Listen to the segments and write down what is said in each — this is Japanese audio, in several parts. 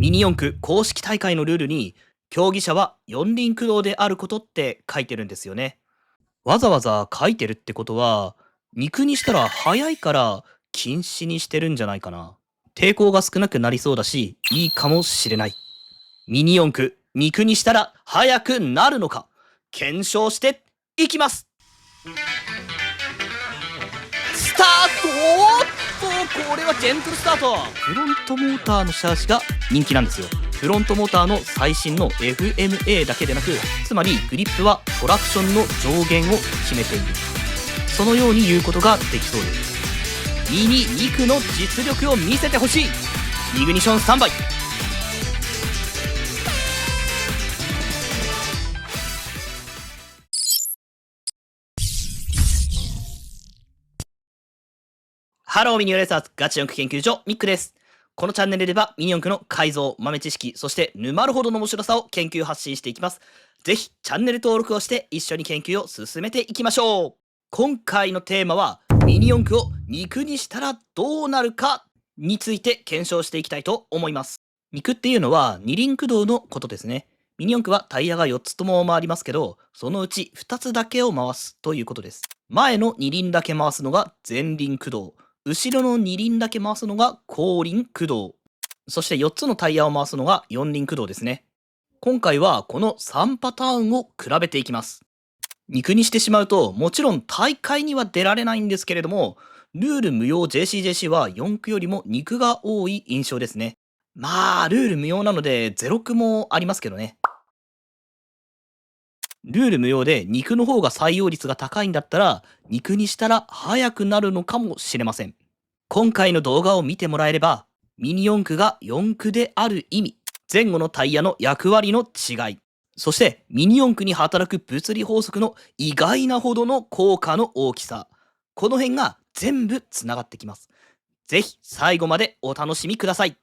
ミニ四駆公式大会のルールに、競技者は四輪駆動であることって書いてるんですよね。わざわざ書いてるってことは、肉にしたら速いから禁止にしてるんじゃないかな。抵抗が少なくなりそうだし、いいかもしれない。ミニ四駆、肉にしたら速くなるのか、検証していきます。スタート。これはジェントルスタート。フロントモーターのシャーシが人気なんですよ。フロントモーターの最新の FMA だけでなく、つまりグリップはトラクションの上限を決めている。そのように言うことができそうです。ミニ2区の実力を見せてほしい。イグニションスタンバイ。ハローミニオレーサーズガチ四駆研究所ミックです。このチャンネルではミニ四駆の改造、豆知識、そして沼るほどの面白さを研究発信していきます。ぜひチャンネル登録をして一緒に研究を進めていきましょう。今回のテーマはミニ四駆を肉にしたらどうなるかについて検証していきたいと思います。肉っていうのは二輪駆動のことですね。ミニ四駆はタイヤが4つとも回りますけど、そのうち2つだけを回すということです。前の2輪だけ回すのが前輪駆動。後ろの2輪だけ回すのが後輪駆動。そして4つのタイヤを回すのが4輪駆動ですね。今回はこの3パターンを比べていきます。肉にしてしまうともちろん大会には出られないんですけれども、ルール無用 JCJC は4駆よりも肉が多い印象ですね。まあルール無用なので0区もありますけどね。ルール無用で肉の方が採用率が高いんだったら、肉にしたら速くなるのかもしれません。今回の動画を見てもらえれば、ミニ四駆が四駆である意味、前後のタイヤの役割の違い、そしてミニ四駆に働く物理法則の意外なほどの効果の大きさ、この辺が全部つながってきます。ぜひ最後までお楽しみください。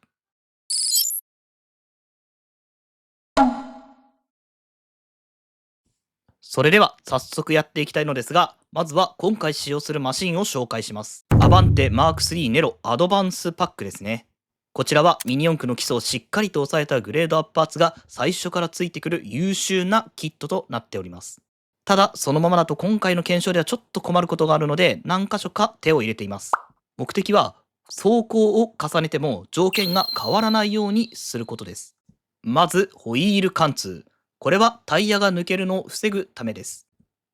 それでは早速やっていきたいのですが、まずは今回使用するマシンを紹介します。アバンテマーク3ネロアドバンスパックですね。こちらはミニ四駆の基礎をしっかりと押さえたグレードアップパーツが最初からついてくる優秀なキットとなっております。ただそのままだと今回の検証ではちょっと困ることがあるので、何箇所か手を入れています。目的は走行を重ねても条件が変わらないようにすることです。まずホイール貫通。これはタイヤが抜けるのを防ぐためです。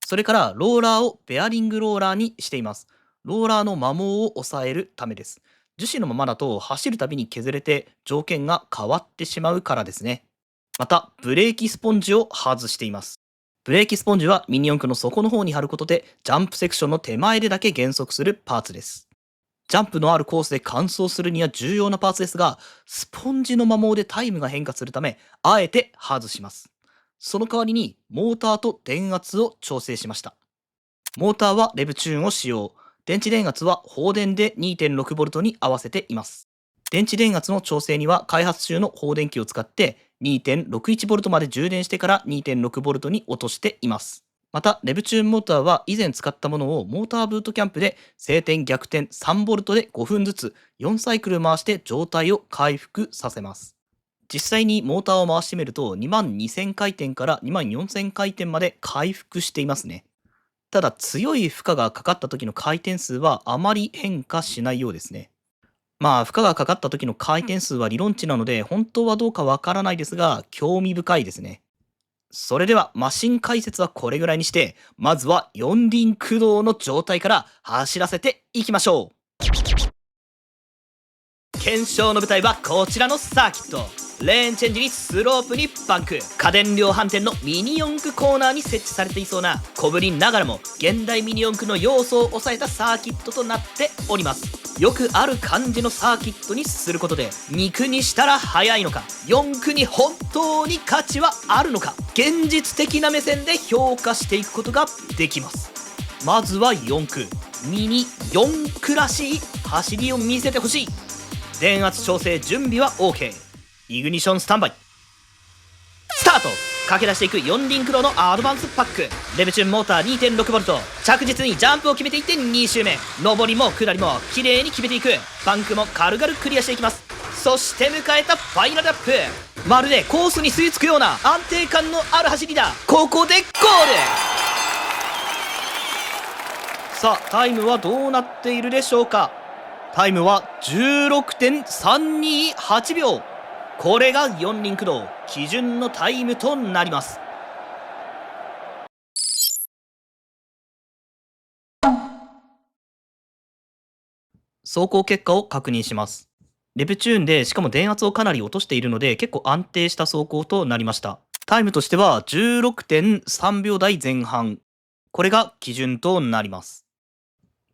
それからローラーをベアリングローラーにしています。ローラーの摩耗を抑えるためです。樹脂のままだと走るたびに削れて条件が変わってしまうからですね。またブレーキスポンジを外しています。ブレーキスポンジはミニ四駆の底の方に貼ることでジャンプセクションの手前でだけ減速するパーツです。ジャンプのあるコースで完走するには重要なパーツですが、スポンジの摩耗でタイムが変化するためあえて外します。その代わりにモーターと電圧を調整しました。モーターはレブチューンを使用。電池電圧は放電で 2.6V に合わせています。電池電圧の調整には開発中の放電機を使って 2.61V まで充電してから 2.6V に落としています。またレブチューンモーターは以前使ったものをモーターブートキャンプで晴天逆転 3V で5分ずつ4サイクル回して状態を回復させます。実際にモーターを回してみると22000回転から24000回転まで回復していますね。ただ強い負荷がかかった時の回転数はあまり変化しないようですね。まあ負荷がかかった時の回転数は理論値なので本当はどうかわからないですが興味深いですね。それではマシン解説はこれぐらいにして、まずは四輪駆動の状態から走らせていきましょう。検証の舞台はこちらのサーキット。レーンチェンジにスロープにバンク、家電量販店のミニ四駆コーナーに設置されていそうな小ぶりながらも現代ミニ四駆の要素を抑えたサーキットとなっております。よくある感じのサーキットにすることで肉にしたら速いのか、四駆に本当に価値はあるのか、現実的な目線で評価していくことができます。まずは四駆、ミニ四駆らしい走りを見せてほしい。電圧調整準備は OK。イグニションスタンバイスタート。駆け出していく四輪駆動のアドバンスパック。レブチューンモーター 2.6V。 着実にジャンプを決めていって2周目、上りも下りも綺麗に決めていく。バンクも軽々クリアしていきます。そして迎えたファイナルラップ、まるでコースに吸い付くような安定感のある走りだ。ここでゴール。さあタイムはどうなっているでしょうか。タイムは 16.328 秒。これが四輪駆動基準のタイムとなります。走行結果を確認します。レプチューンで、しかも電圧をかなり落としているので結構安定した走行となりました。タイムとしては 16.3 秒台前半。これが基準となります。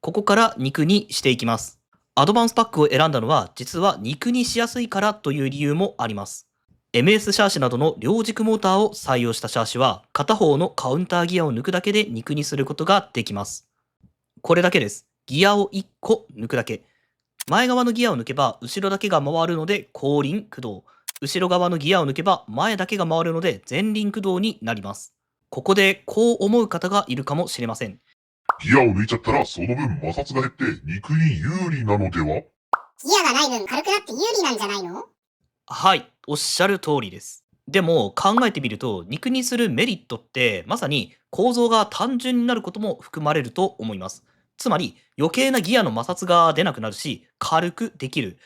ここから肉にしていきます。アドバンスパックを選んだのは実は肉にしやすいからという理由もあります。MS シャーシなどの両軸モーターを採用したシャーシは片方のカウンターギアを抜くだけで肉にすることができます。これだけです。ギアを1個抜くだけ。前側のギアを抜けば後ろだけが回るので後輪駆動。後ろ側のギアを抜けば前だけが回るので前輪駆動になります。ここでこう思う方がいるかもしれません。ギアを抜いちゃったらその分摩擦が減って肉に有利なのでは？ギアがない分軽くなって有利なんじゃないの？はい、おっしゃる通りです。でも考えてみると肉にするメリットってまさに構造が単純になることも含まれると思います。つまり余計なギアの摩擦が出なくなるし軽くできる。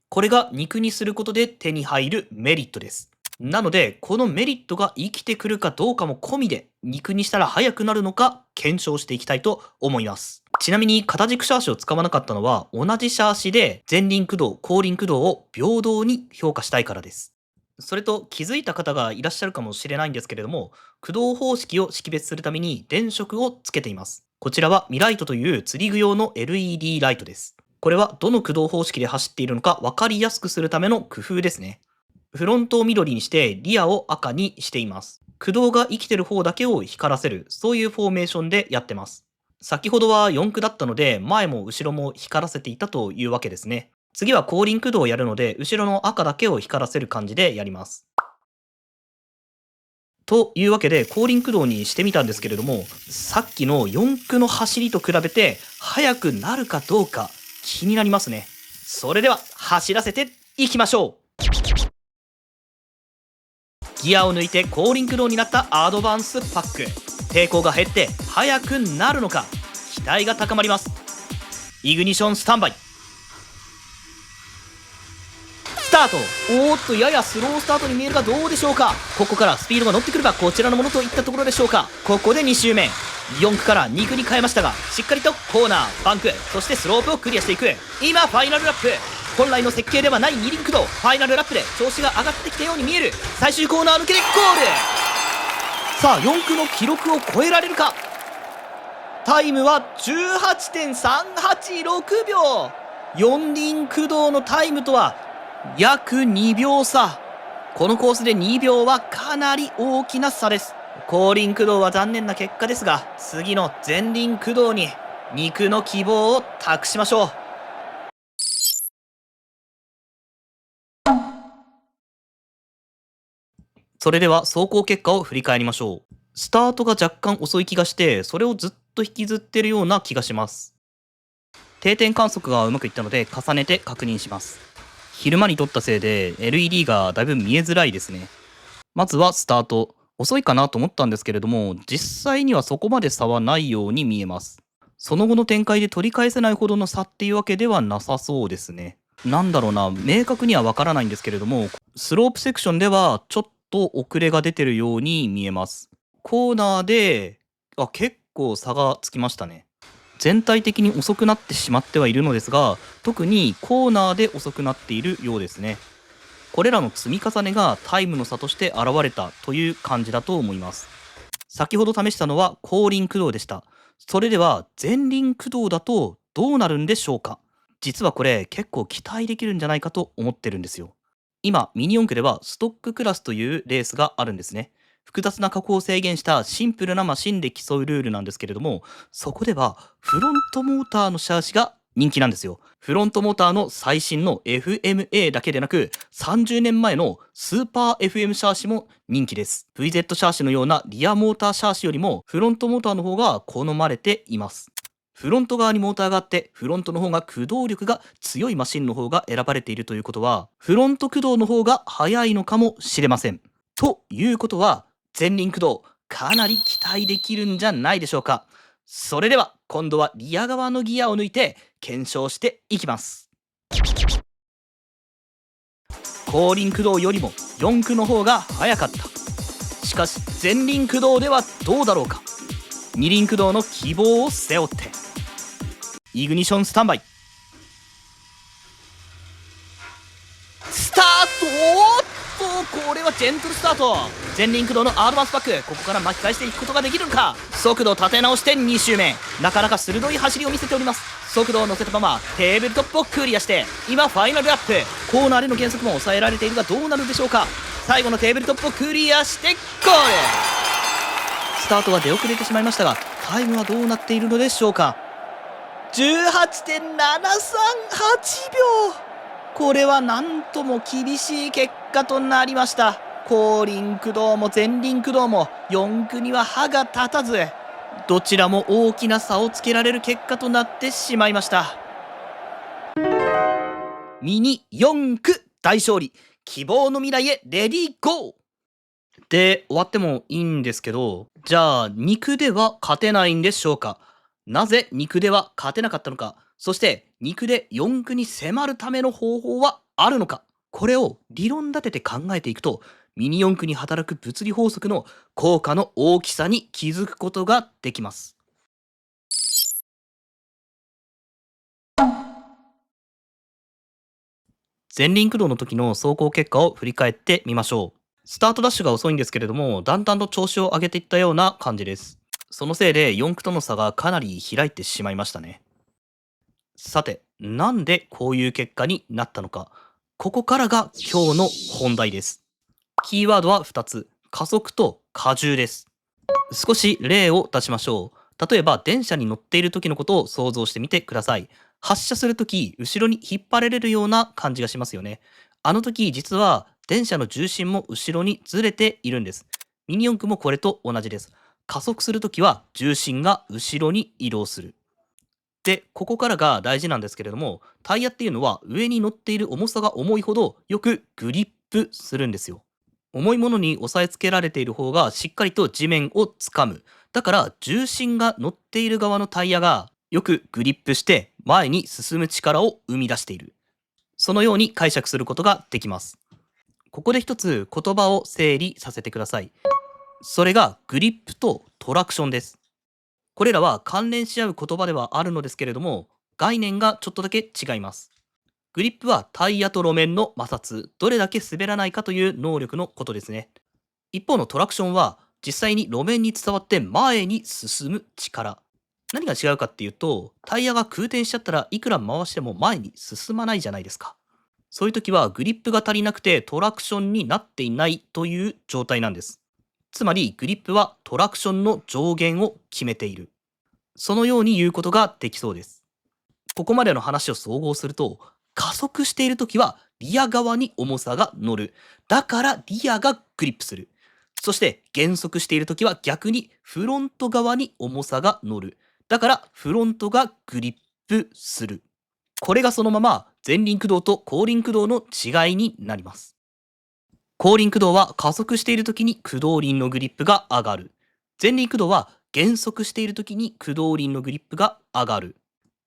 これが肉にすることで手に入るメリットです。なのでこのメリットが生きてくるかどうかも込みで肉にしたら速くなるのか検証していきたいと思います。ちなみに片軸シャーシを使わなかったのは同じシャーシで前輪駆動後輪駆動を平等に評価したいからです。それと気づいた方がいらっしゃるかもしれないんですけれども、駆動方式を識別するために電飾をつけています。こちらはミライトという釣り具用の LED ライトです。これはどの駆動方式で走っているのか分かりやすくするための工夫ですね。フロントを緑にしてリアを赤にしています。駆動が生きてる方だけを光らせる、そういうフォーメーションでやってます。先ほどは4駆だったので前も後ろも光らせていたというわけですね。次は後輪駆動をやるので後ろの赤だけを光らせる感じでやります。というわけで後輪駆動にしてみたんですけれども、さっきの4駆の走りと比べて速くなるかどうか気になりますね。それでは走らせていきましょう。ギアを抜いて後輪駆動になったアドバンスパック。抵抗が減って速くなるのか期待が高まります。イグニションスタンバイスタート。おーっとややスロースタートに見えるがどうでしょうか。ここからスピードが乗ってくるかこちらのものといったところでしょうか。ここで2周目4区から2区に変えましたがしっかりとコーナーバンクそしてスロープをクリアしていく。今ファイナルラップ。本来の設計ではない二輪駆動ファイナルラップで調子が上がってきたように見える。最終コーナー抜けてゴール。さあ4区の記録を超えられるか。タイムは 18.386 秒。四輪駆動のタイムとは約2秒差。このコースで2秒はかなり大きな差です。後輪駆動は残念な結果ですが次の前輪駆動に肉の希望を託しましょう。それでは走行結果を振り返りましょう。スタートが若干遅い気がしてそれをずっと引きずってるような気がします。定点観測がうまくいったので重ねて確認します。昼間に撮ったせいで LED がだいぶ見えづらいですね。まずはスタート。遅いかなと思ったんですけれども実際にはそこまで差はないように見えます。その後の展開で取り返せないほどの差っていうわけではなさそうですね。なんだろうな、明確にはわからないんですけれどもスロープセクションではちょっと遅れが出てるように見えます。コーナーで結構差がつきましたね。全体的に遅くなってしまってはいるのですが特にコーナーで遅くなっているようですね。これらの積み重ねがタイムの差として現れたという感じだと思います。先ほど試したのは後輪駆動でした。それでは前輪駆動だとどうなるんでしょうか。実はこれ結構期待できるんじゃないかと思ってるんですよ。今ミニ四駆ではストッククラスというレースがあるんですね。複雑な加工を制限したシンプルなマシンで競うルールなんですけれどもそこではフロントモーターのシャーシが人気なんですよ。フロントモーターの最新の FMA だけでなく30年前のスーパー FM シャーシも人気です。 VZ シャーシのようなリアモーターシャーシよりもフロントモーターの方が好まれています。フロント側にモーターがあって、フロントの方が駆動力が強いマシンの方が選ばれているということは、フロント駆動の方が速いのかもしれません。ということは、前輪駆動、かなり期待できるんじゃないでしょうか。それでは、今度はリア側のギアを抜いて検証していきます。後輪駆動よりも4駆の方が速かった。しかし前輪駆動ではどうだろうか。二輪駆動の希望を背負ってイグニションスタンバイスタート。おっと、これはジェントルスタート。前輪駆動のアドバンスパック、ここから巻き返していくことができるのか。速度を立て直して2周目、なかなか鋭い走りを見せております。速度を乗せたままテーブルトップをクリアして、今ファイナルラップ。コーナーでの減速も抑えられているが、どうなるでしょうか。最後のテーブルトップをクリアしてゴール。スタートは出遅れてしまいましたが、タイムはどうなっているのでしょうか。18.738 秒。これはなんとも厳しい結果となりました。後輪駆動も前輪駆動も4駆には歯が立たず、どちらも大きな差をつけられる結果となってしまいました。ミニ4駆大勝利、希望の未来へレディーゴーで終わってもいいんですけど、じゃあ2駆では勝てないんでしょうか。なぜ2駆では勝てなかったのか、そして2駆で4駆に迫るための方法はあるのか、これを理論立てて考えていくと、ミニ四駆に働く物理法則の効果の大きさに気づくことができます。前輪駆動の時の走行結果を振り返ってみましょう。スタートダッシュが遅いんですけれども、だんだんと調子を上げていったような感じです。そのせいで4駆との差がかなり開いてしまいましたね。さて、なんでこういう結果になったのか。ここからが今日の本題です。キーワードは2つ。加速と荷重です。少し例を出しましょう。例えば電車に乗っている時のことを想像してみてください。発車する時、後ろに引っ張られるような感じがしますよね。あの時、実は電車の重心も後ろにずれているんです。ミニ四駆もこれと同じです。加速する時は重心が後ろに移動する。で、ここからが大事なんですけれども、タイヤっていうのは上に乗っている重さが重いほどよくグリップするんですよ。重いものに押さえつけられている方がしっかりと地面をつかむ。だから重心が乗っている側のタイヤがよくグリップして前に進む力を生み出している。そのように解釈することができます。ここで一つ言葉を整理させてください。それがグリップとトラクションです。これらは関連し合う言葉ではあるのですけれども、概念がちょっとだけ違います。グリップはタイヤと路面の摩擦、どれだけ滑らないかという能力のことですね。一方のトラクションは実際に路面に伝わって前に進む力。何が違うかっていうと、タイヤが空転しちゃったらいくら回しても前に進まないじゃないですか。そういう時はグリップが足りなくてトラクションになっていないという状態なんです。つまりグリップはトラクションの上限を決めている。そのように言うことができそうです。ここまでの話を総合すると、加速している時はリア側に重さが乗る。だからリアがグリップする。そして減速している時は逆にフロント側に重さが乗る。だからフロントがグリップする。これがそのまま前輪駆動と後輪駆動の違いになります。後輪駆動は加速している時に駆動輪のグリップが上がる。前輪駆動は減速している時に駆動輪のグリップが上がる。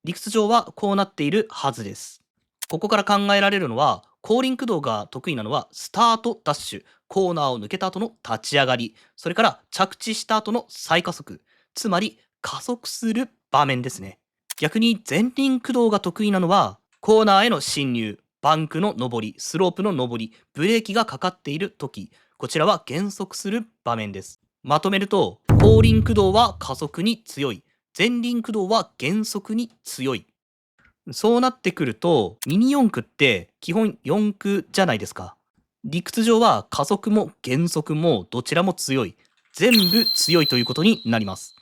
理屈上はこうなっているはずです。ここから考えられるのは、後輪駆動が得意なのはスタートダッシュ、コーナーを抜けた後の立ち上がり、それから着地した後の再加速、つまり加速する場面ですね。逆に前輪駆動が得意なのは、コーナーへの進入、バンクの上り、スロープの上り、ブレーキがかかっている時、こちらは減速する場面です。まとめると、後輪駆動は加速に強い、前輪駆動は減速に強い。そうなってくると、ミニ四駆って基本四駆じゃないですか。理屈上は加速も減速もどちらも強い。全部強いということになります。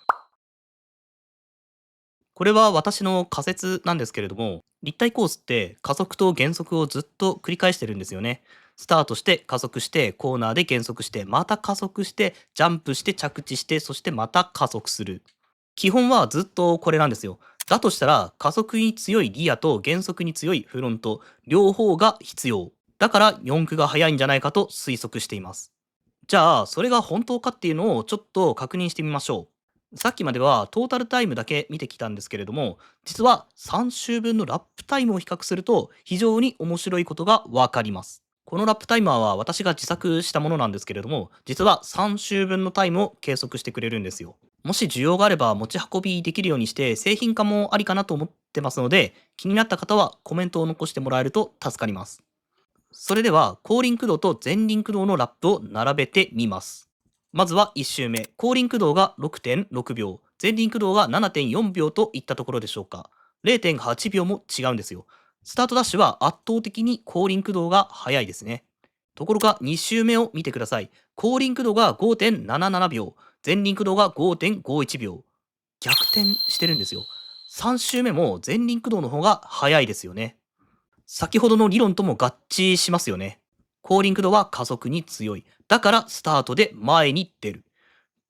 これは私の仮説なんですけれども、立体コースって加速と減速をずっと繰り返してるんですよね。スタートして加速してコーナーで減速してまた加速してジャンプして着地してそしてまた加速する。基本はずっとこれなんですよ。だとしたら加速に強いリアと減速に強いフロント両方が必要。だから4駆が速いんじゃないかと推測しています。じゃあそれが本当かっていうのをちょっと確認してみましょう。さっきまではトータルタイムだけ見てきたんですけれども、実は3周分のラップタイムを比較すると非常に面白いことがわかります。このラップタイマーは私が自作したものなんですけれども、実は3周分のタイムを計測してくれるんですよ。もし需要があれば持ち運びできるようにして製品化もありかなと思ってますので、気になった方はコメントを残してもらえると助かります。それでは後輪駆動と前輪駆動のラップを並べてみます。まずは1周目、後輪駆動が 6.6 秒、前輪駆動が 7.4 秒といったところでしょうか。0.8 秒も違うんですよ。スタートダッシュは圧倒的に後輪駆動が速いですね。ところが2周目を見てください。後輪駆動が 5.77 秒、前輪駆動が 5.51 秒。逆転してるんですよ。3周目も前輪駆動の方が速いですよね。先ほどの理論とも合致しますよね。後輪駆動は加速に強い。だからスタートで前に出る。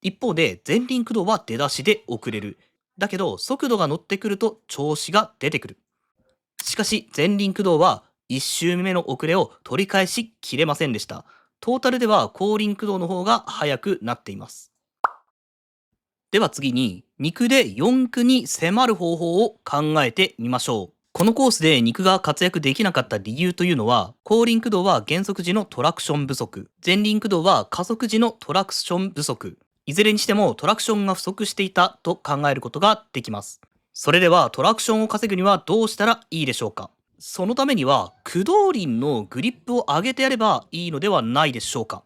一方で前輪駆動は出だしで遅れる。だけど速度が乗ってくると調子が出てくる。しかし前輪駆動は1周目の遅れを取り返しきれませんでした。トータルでは後輪駆動の方が速くなっています。では次に2駆で4駆に迫る方法を考えてみましょう。このコースで2駆が活躍できなかった理由というのは、後輪駆動は減速時のトラクション不足、前輪駆動は加速時のトラクション不足、いずれにしてもトラクションが不足していたと考えることができます。それではトラクションを稼ぐにはどうしたらいいでしょうか。そのためには駆動輪のグリップを上げてやればいいのではないでしょうか。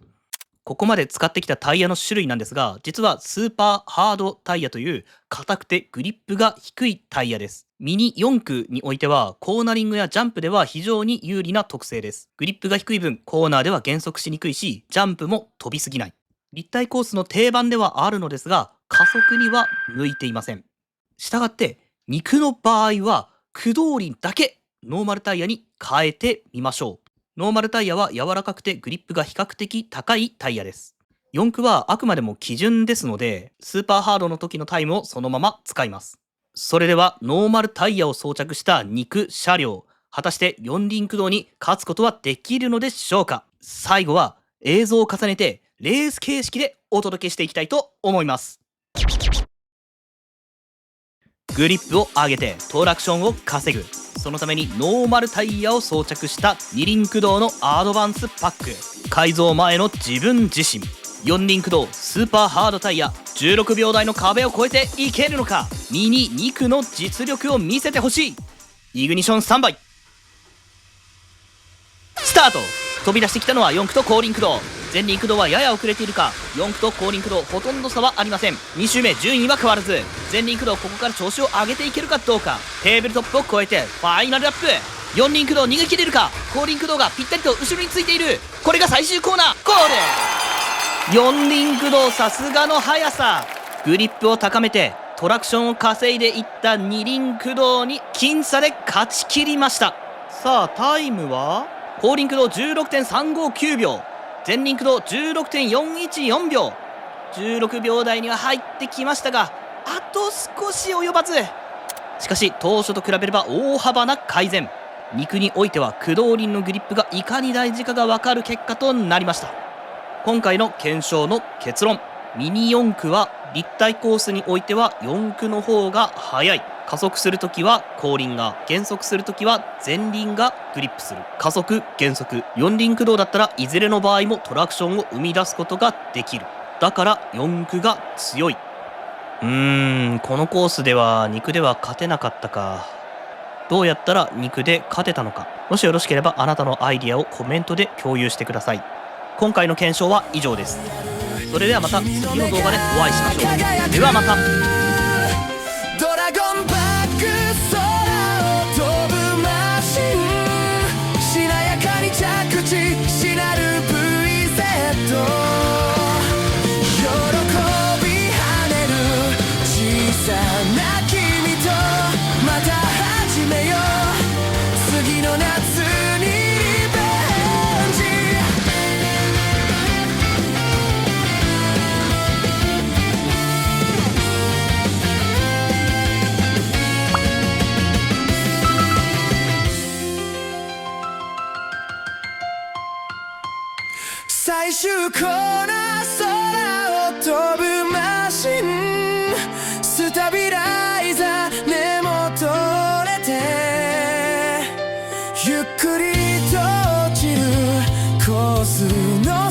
ここまで使ってきたタイヤの種類なんですが、実はスーパーハードタイヤという硬くてグリップが低いタイヤです。ミニ4駆においてはコーナリングやジャンプでは非常に有利な特性です。グリップが低い分コーナーでは減速しにくいし、ジャンプも飛びすぎない。立体コースの定番ではあるのですが、加速には向いていません。したがって2駆の場合は駆動輪だけノーマルタイヤに変えてみましょう。ノーマルタイヤは柔らかくてグリップが比較的高いタイヤです。4駆はあくまでも基準ですので、スーパーハードの時のタイムをそのまま使います。それではノーマルタイヤを装着した2駆車両、果たして4輪駆動に勝つことはできるのでしょうか。最後は映像を重ねてレース形式でお届けしていきたいと思います。グリップを上げてトラクションを稼ぐ。そのためにノーマルタイヤを装着した2輪駆動のアドバンスパック。改造前の自分自身。4輪駆動スーパーハードタイヤ、16秒台の壁を越えていけるのか。ミニ2駆の実力を見せてほしい。イグニションスタンバイスタート。飛び出してきたのは4駆と後輪駆動。前輪駆動はやや遅れているか。4駆と後輪駆動ほとんど差はありません。2周目順位は変わらず。前輪駆動ここから調子を上げていけるかどうか。テーブルトップを越えてファイナルラップ。4輪駆動逃げ切れるか。後輪駆動がぴったりと後ろについている。これが最終コーナーゴール。4輪駆動さすがの速さ。グリップを高めてトラクションを稼いでいった2輪駆動に僅差で勝ち切りました。さあタイムは後輪駆動 16.359 秒、前輪駆動 16.414 秒、16秒台には入ってきましたが、あと少し及ばず。しかし当初と比べれば大幅な改善。2駆においては駆動輪のグリップがいかに大事かが分かる結果となりました。今回の検証の結論、ミニ4駆は立体コースにおいては4駆の方が速い。加速するときは後輪が、減速するときは前輪がグリップする。加速減速4輪駆動だったらいずれの場合もトラクションを生み出すことができる。だから4駆が強い。このコースでは2駆では勝てなかったか。どうやったら2駆で勝てたのか。もしよろしければあなたのアイディアをコメントで共有してください。今回の検証は以上です。それではまた次の動画でお会いしましょう。ではまた。ドラゴンバック空を飛ぶマシン、しなやかに着地しなる VZ、 喜び跳ねる小さな君とまた始めよう次の夏にリベンジ。最終コーナー空を飛ぶマシンスタビライザー根元折れてゆっくりと落ちるコースの